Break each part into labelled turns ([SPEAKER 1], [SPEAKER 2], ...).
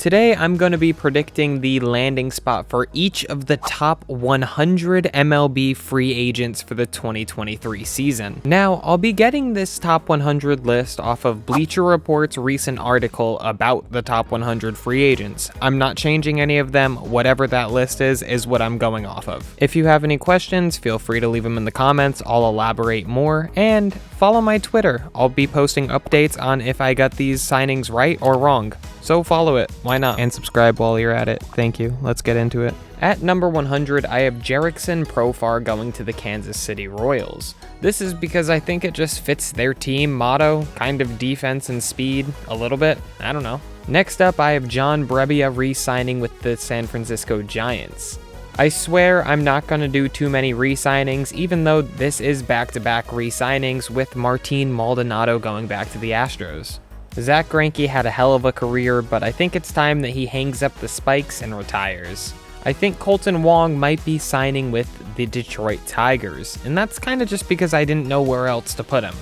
[SPEAKER 1] Today, I'm going to be predicting the landing spot for each of the top 100 MLB free agents for the 2023 season. Now, I'll be getting this top 100 list off of Bleacher Report's recent article about the top 100 free agents. I'm not changing any of them. Whatever that list is what I'm going off of. If you have any questions, feel free to leave them in the comments. I'll elaborate more, and follow my Twitter. I'll be posting updates on if I got these signings right or wrong. So follow it, why not? And subscribe while you're at it. Thank you. Let's get into it. At number 100, I have Jerickson Profar going to the Kansas City Royals. This is because I think it just fits their team motto, kind of defense and speed, a little bit, I don't know. Next up, I have John Brebbia re-signing with the San Francisco Giants. I swear I'm not going to do too many re-signings, even though this is back-to-back re-signings with Martin Maldonado going back to the Astros. Zach Greinke had a hell of a career, but I think it's time that he hangs up the spikes and retires. I think Colton Wong might be signing with the Detroit Tigers, and that's kind of just because I didn't know where else to put him.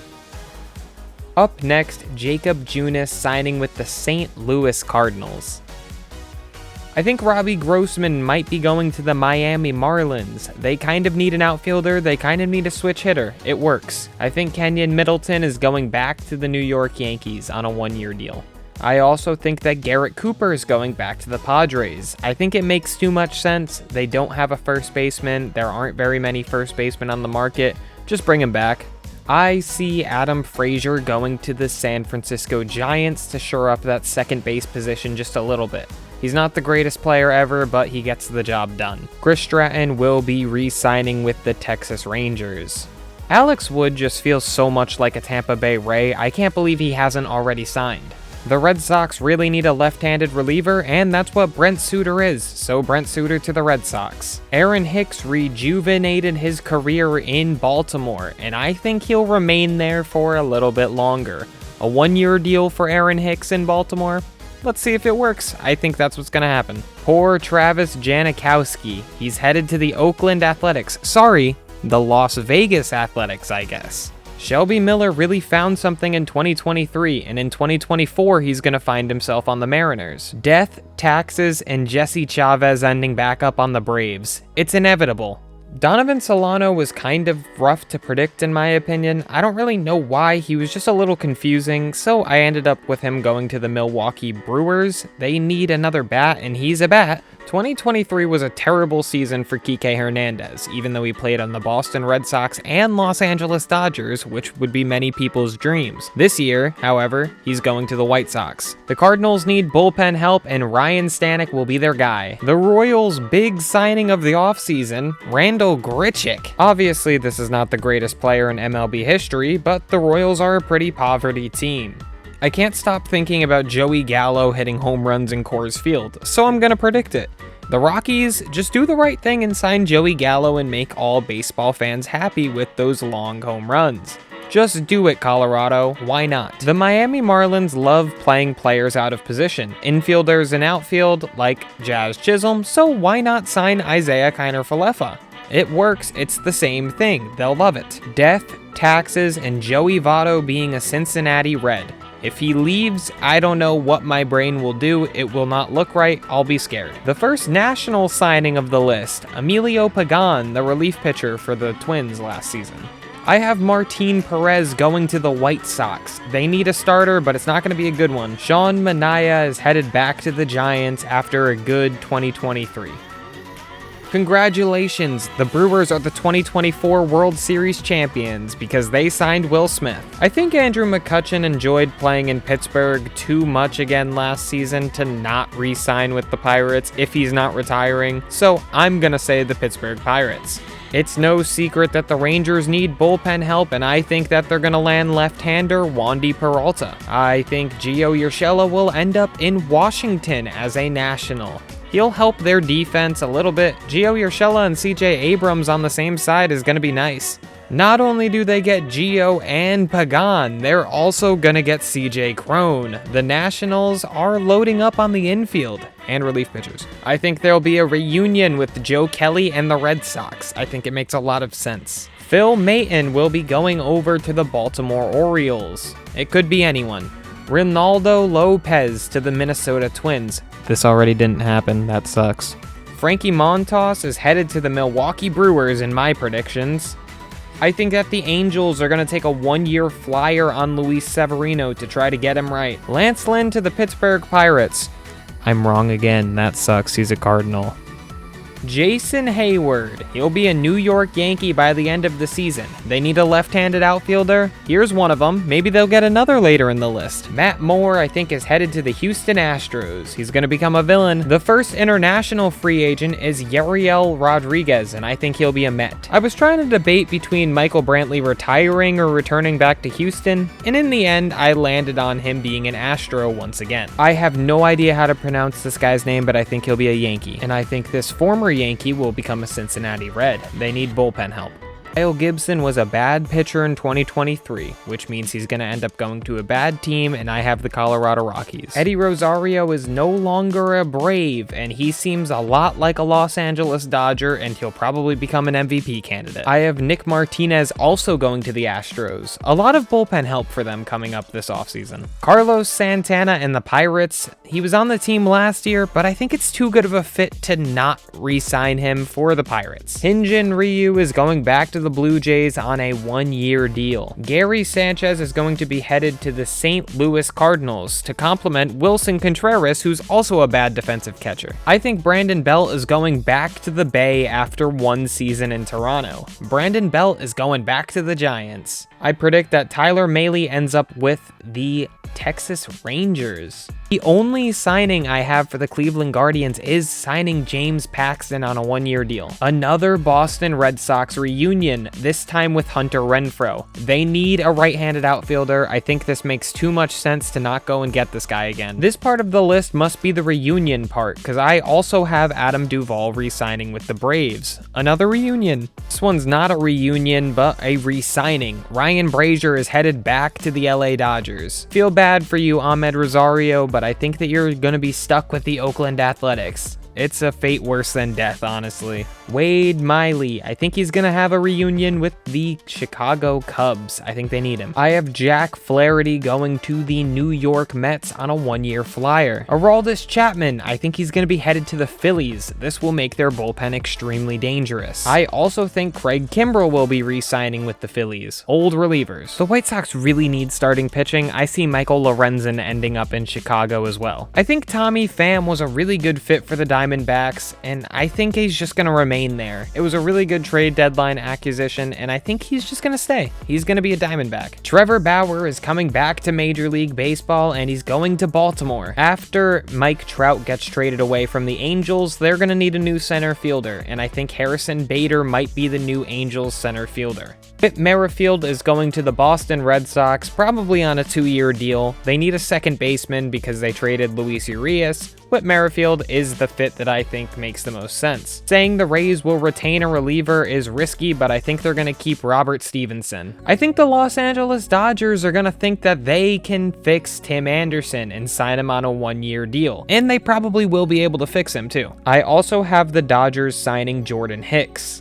[SPEAKER 1] Up next, Jacob Junis signing with the St. Louis Cardinals. I think Robbie Grossman might be going to the Miami Marlins. They kind of need an outfielder, they kind of need a switch hitter. It works. I think Kenyon Middleton is going back to the New York Yankees on a one-year deal. I also think that Garrett Cooper is going back to the Padres. I think it makes too much sense. They don't have a first baseman. There aren't very many first basemen on the market. Just bring him back. I see Adam Frazier going to the San Francisco Giants to shore up that second base position just a little bit. He's not the greatest player ever, but he gets the job done. Chris Stratton will be re-signing with the Texas Rangers. Alex Wood just feels so much like a Tampa Bay Ray, I can't believe he hasn't already signed. The Red Sox really need a left-handed reliever, and that's what Brent Suter is, so Brent Suter to the Red Sox. Aaron Hicks rejuvenated his career in Baltimore, and I think he'll remain there for a little bit longer. A one-year deal for Aaron Hicks in Baltimore? Let's see if it works. I think that's what's gonna happen. Poor Travis Janikowski. He's headed to the Oakland Athletics. Sorry, the Las Vegas Athletics, I guess. Shelby Miller really found something in 2023, and in 2024, he's gonna find himself on the Mariners. Death, taxes, and Jesse Chavez ending back up on the Braves. It's inevitable. Donovan Solano was kind of rough to predict in my opinion. I don't really know why, he was just a little confusing, so I ended up with him going to the Milwaukee Brewers. They need another bat, and he's a bat. 2023 was a terrible season for Kike Hernandez, even though he played on the Boston Red Sox and Los Angeles Dodgers, which would be many people's dreams. This year, however, he's going to the White Sox. The Cardinals need bullpen help, and Ryan Stanek will be their guy. The Royals' big signing of the offseason, Randall Grichuk. Obviously, this is not the greatest player in MLB history, but the Royals are a pretty poverty team. I can't stop thinking about Joey Gallo hitting home runs in Coors Field, so I'm gonna predict it. The Rockies, just do the right thing and sign Joey Gallo and make all baseball fans happy with those long home runs. Just do it, Colorado. Why not? The Miami Marlins love playing players out of position, infielders and outfield like Jazz Chisholm, so why not sign Isaiah Kiner-Falefa? It works, it's the same thing, they'll love it. Death, taxes, and Joey Votto being a Cincinnati Red. If he leaves, I don't know what my brain will do. It will not look right. I'll be scared. The first national signing of the list, Emilio Pagan, the relief pitcher for the Twins last season. I have Martin Perez going to the White Sox. They need a starter, but it's not going to be a good one. Sean Manaea is headed back to the Giants after a good 2023. Congratulations, the Brewers are the 2024 World Series champions because they signed Will Smith. I think Andrew McCutchen enjoyed playing in Pittsburgh too much again last season to not re-sign with the Pirates if he's not retiring, so I'm gonna say the Pittsburgh Pirates. It's no secret that the Rangers need bullpen help, and I think that they're gonna land left-hander Wandy Peralta. I think Gio Urshela will end up in Washington as a national. He'll help their defense a little bit. Gio Urshela and CJ Abrams on the same side is going to be nice. Not only do they get Gio and Pagan, they're also going to get CJ Cron. The Nationals are loading up on the infield and relief pitchers. I think there'll be a reunion with Joe Kelly and the Red Sox. I think it makes a lot of sense. Phil Maton will be going over to the Baltimore Orioles. It could be anyone. Ronaldo Lopez to the Minnesota Twins. This already didn't happen. That sucks. Frankie Montas is headed to the Milwaukee Brewers in my predictions. I think that the Angels are going to take a one-year flyer on Luis Severino to try to get him right. Lance Lynn to the Pittsburgh Pirates. I'm wrong again. That sucks. He's a Cardinal. Jason Hayward. He'll be a New York Yankee by the end of the season. They need a left-handed outfielder. Here's one of them. Maybe they'll get another later in the list. Matt Moore, I think, is headed to the Houston Astros. He's going to become a villain. The first international free agent is Yariel Rodriguez, and I think he'll be a Met. I was trying to debate between Michael Brantley retiring or returning back to Houston, and in the end, I landed on him being an Astro once again. I have no idea how to pronounce this guy's name, but I think he'll be a Yankee, and I think this former Yankee will become a Cincinnati Red. They need bullpen help. Kyle Gibson was a bad pitcher in 2023, which means he's going to end up going to a bad team, and I have the Colorado Rockies. Eddie Rosario is no longer a Brave, and he seems a lot like a Los Angeles Dodger, and he'll probably become an MVP candidate. I have Nick Martinez also going to the Astros. A lot of bullpen help for them coming up this offseason. Carlos Santana and the Pirates. He was on the team last year, but I think it's too good of a fit to not re-sign him for the Pirates. Hyun-Jin Ryu is going back to the Blue Jays on a one-year deal. Gary Sanchez is going to be headed to the St. Louis Cardinals to complement Wilson Contreras, who's also a bad defensive catcher. I think Brandon Belt is going back to the Bay after one season in Toronto. Brandon Belt is going back to the Giants. I predict that Tyler Mahle ends up with the Texas Rangers. The only signing I have for the Cleveland Guardians is signing James Paxton on a one-year deal. Another Boston Red Sox reunion, this time with Hunter Renfroe. They need a right-handed outfielder. I think this makes too much sense to not go and get this guy again. This part of the list must be the reunion part, because I also have Adam Duvall re-signing with the Braves. Another reunion. This one's not a reunion, but a re-signing. Ryan Brazier is headed back to the LA Dodgers. Feel bad for you, Ahmed Rosario, but I think that you're going to be stuck with the Oakland Athletics. It's a fate worse than death, honestly. Wade Miley. I think he's going to have a reunion with the Chicago Cubs. I think they need him. I have Jack Flaherty going to the New York Mets on a one-year flyer. Aroldis Chapman. I think he's going to be headed to the Phillies. This will make their bullpen extremely dangerous. I also think Craig Kimbrell will be re-signing with the Phillies. Old relievers. The White Sox really need starting pitching. I see Michael Lorenzen ending up in Chicago as well. I think Tommy Pham was a really good fit for the Diamondbacks, and I think he's just going to remain there. It was a really good trade deadline acquisition, and I think he's just going to stay. He's going to be a Diamondback. Trevor Bauer is coming back to Major League Baseball, and he's going to Baltimore. After Mike Trout gets traded away from the Angels, they're going to need a new center fielder, and I think Harrison Bader might be the new Angels center fielder. Whit Merrifield is going to the Boston Red Sox, probably on a 2-year deal. They need a second baseman because they traded Luis Urias. Whit Merrifield is the fit that I think makes the most sense. Saying the Rays will retain a reliever is risky, but I think they're going to keep Robert Stevenson. I think the Los Angeles Dodgers are going to think that they can fix Tim Anderson and sign him on a 1-year deal, and they probably will be able to fix him too. I also have the Dodgers signing Jordan Hicks.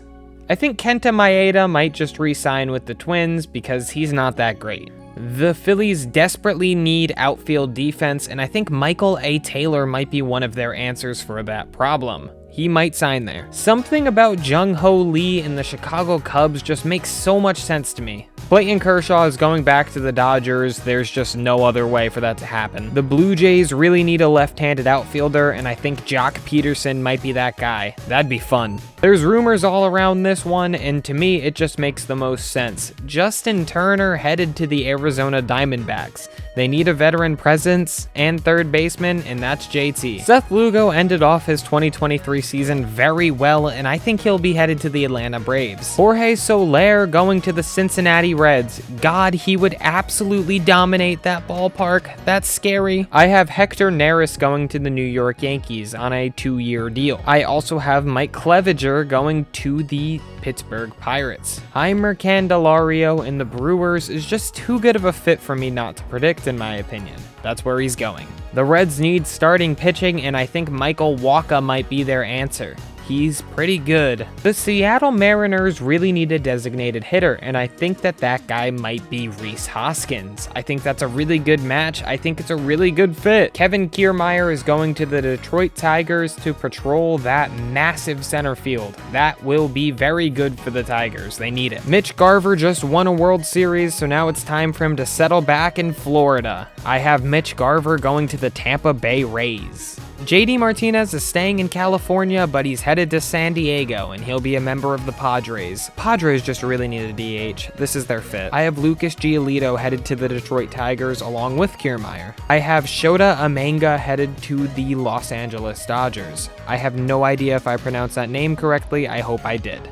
[SPEAKER 1] I think Kenta Maeda might just re-sign with the Twins because he's not that great. The Phillies desperately need outfield defense, and I think Michael A. Taylor might be one of their answers for that problem. He might sign there. Something about Jung-Ho Lee and the Chicago Cubs just makes so much sense to me. Clayton Kershaw is going back to the Dodgers. There's just no other way for that to happen. The Blue Jays really need a left-handed outfielder, and I think Jock Peterson might be that guy. That'd be fun. There's rumors all around this one, and to me, it just makes the most sense. Justin Turner headed to the Arizona Diamondbacks. They need a veteran presence and third baseman, and that's JT. Seth Lugo ended off his 2023 season very well, and I think he'll be headed to the Atlanta Braves. Jorge Soler going to the Cincinnati Reds. God, he would absolutely dominate that ballpark. That's scary. I have Hector Neris going to the New York Yankees on a 2-year deal. I also have Mike Clevinger going to the Pittsburgh Pirates. Heimer Candelario in the Brewers is just too good of a fit for me not to predict, in my opinion. That's where he's going. The Reds need starting pitching, and I think Michael Wacha might be their answer. he's pretty good. The Seattle Mariners really need a designated hitter, and I think that guy might be Rhys Hoskins. I think that's a really good match. I think it's a really good fit. Kevin Kiermaier is going to the Detroit Tigers to patrol that massive center field. That will be very good for the Tigers. They need it. Mitch Garver just won a World Series, so now it's time for him to settle back in Florida. I have Mitch Garver going to the Tampa Bay Rays. JD Martinez is staying in California, but he's headed to San Diego, and he'll be a member of the Padres. Padres just really need a DH. This is their fit. I have Lucas Giolito headed to the Detroit Tigers along with Kiermaier. I have Shota Umanga headed to the Los Angeles Dodgers. I have no idea if I pronounced that name correctly. I hope I did.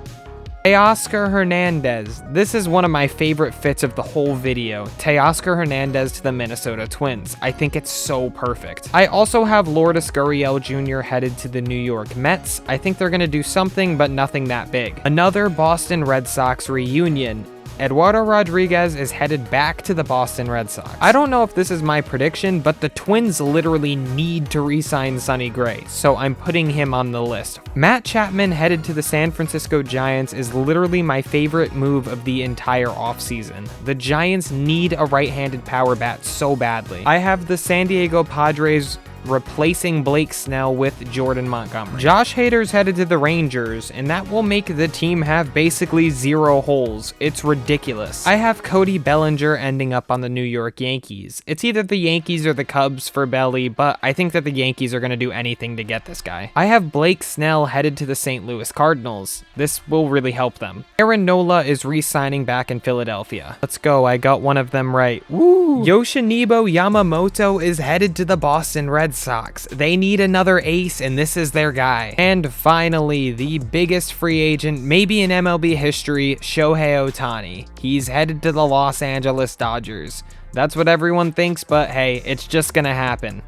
[SPEAKER 1] Teoscar Hernandez. This is one of my favorite fits of the whole video. Teoscar Hernandez to the Minnesota Twins. I think it's so perfect. I also have Lourdes Gurriel Jr. headed to the New York Mets. I think they're going to do something, but nothing that big. Another Boston Red Sox reunion. Eduardo Rodriguez is headed back to the Boston Red Sox. I don't know if this is my prediction, but the Twins literally need to re-sign Sonny Gray, so I'm putting him on the list. Matt Chapman headed to the San Francisco Giants is literally my favorite move of the entire offseason. The Giants need a right-handed power bat so badly. I have the San Diego Padres replacing Blake Snell with Jordan Montgomery. Josh Hader's headed to the Rangers, and that will make the team have basically 0 holes. It's ridiculous. I have Cody Bellinger ending up on the New York Yankees. It's either the Yankees or the Cubs for Belly, but I think that the Yankees are going to do anything to get this guy. I have Blake Snell headed to the St. Louis Cardinals. This will really help them. Aaron Nola is re-signing back in Philadelphia. Let's go, I got one of them right. Woo! Yoshinubo Yamamoto is headed to the Boston Red Sox. They need another ace, and this is their guy. And finally, the biggest free agent maybe in MLB history, Shohei Ohtani. He's headed to the Los Angeles Dodgers. That's what everyone thinks, but hey, it's just gonna happen.